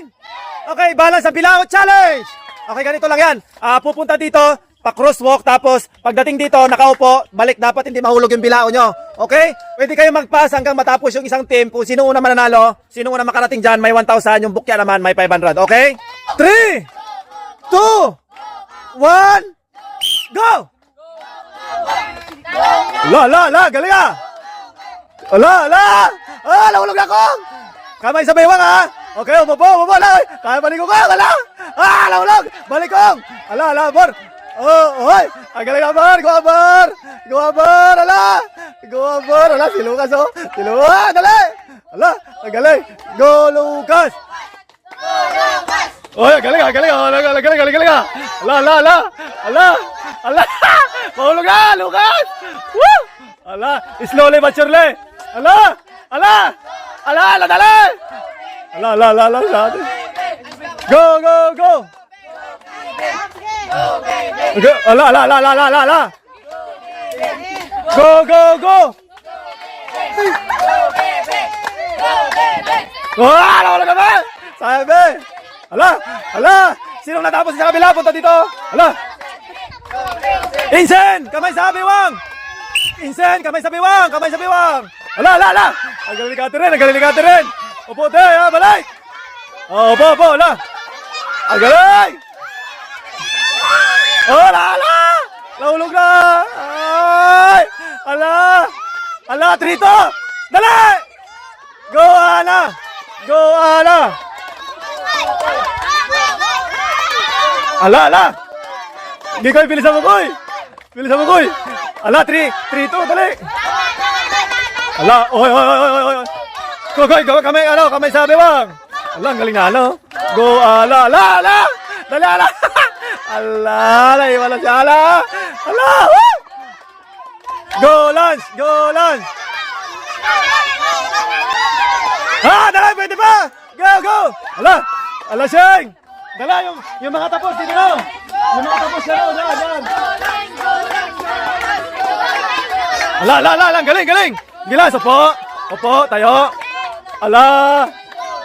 9! Okay, balance ang bilao challenge! Okay, ganito lang yan. Pupunta dito, pa-crosswalk, tapos pagdating dito, nakaupo, balik, dapat hindi mahulog yung bilao nyo. Okay? Pwede kayo mag-pass hanggang matapos yung isang team. Kung sino una mananalo, sino una makarating dyan, may 1,000. Yung bukya naman, may 500. Okay? 3, 2, 1, go! La, galing ah! Nahulog na ako! Kamay sa baywang ha! Okay, umupo na! Kaya balik ko ka! Nahulog! Balik ko! Bor! Hoy! Ang galing na, Bor! Go, Bor! Si Lucas, oh! Dali! Ang galing! Go, Lucas! Oy, ang galing! Mahulog na, Lucas! Woo! Slowly but surely! Dali! Go! Go! Wala naman! Sabi! Sinong natapos sa kabila? Punta dito! Insen! Kamay sa biwang! Kamay sa biwang! Ang galing ni Catherine! Upo tayo, balik! Upo, Ang galing! Nahulog na! Trito! Dali! Go, Ana! Hindi ko bilisan mo, Koy! 3-2, dali! Oy! Go, kamay sabi bang! Ang galing na, Go, Dali, wala siya, woo! Go, Lance! Dali, pwede pa! Go! Sheng! Dala, yung mga tapos dito, Yung mga tapos dyan! Galing! Gilas, upo, tayo.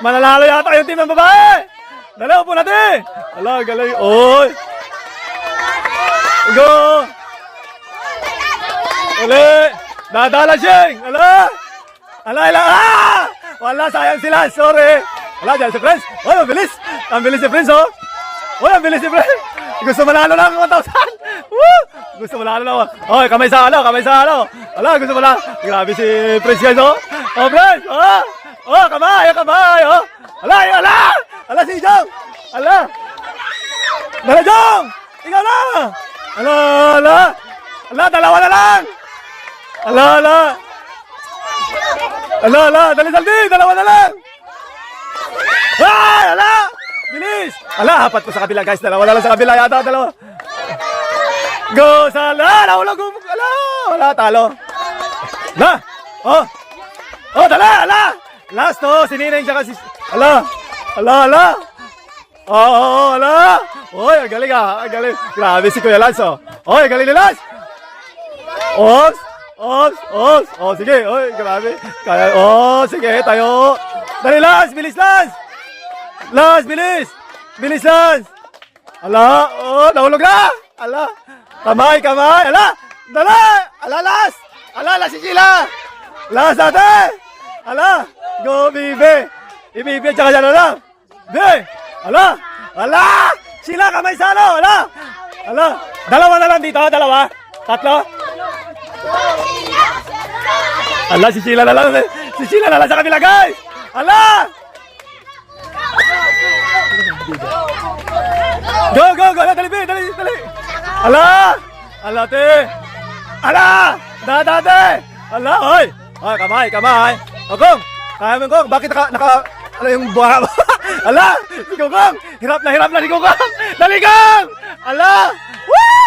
Mananalo yata yung team ng babae. Dala, upo natin. Galing. Oy. Go. Dadala, Sheng. Wala, sayang sila. Sorry. Dyan si Prince. Oy, ang bilis si Prince, oh. Gusto manalo lang 1,000. Woo! Gusto manalo lang. Oy, kamay sa gusto manalo. Grabe si Prince, guys, oh. Prince. Kamay, oh. Si Jong. Dala, Jong. Ikaw na. Dalawa na lang. Dali, Saldi, dalawa na lang. Bilis. Hapat ko sa kabila, guys. Dalawa na lang sa kabila yata, dalawa. Go, nahulog. Talo. Last, si Nineng tsaka si... Oy, ang galing. Grabe si Kuya Lance, oh. Oy, ang galing ni Lance. Sige. Oy, grabe. Sige, tayo. Dali, Lance. Bilis, Lance. Bilis, Lance. Nahulog na. Kamay. Dali. Lance si Sheila. Lance natin. Go, Bibi. Ibibi, tsaka siya na. Sheila, kamay sa dalawa na lang dito, dalawa. Tatlo. Si Sheila na lang. Sa kabila, guys. Go. Dali. Te. Dade. Hoy. Kamay. Kong. Kaya mo, Kong. Bakit naka yung buha mo? Si Kong. Hirap na si Kong. Dali, Kong. Woo!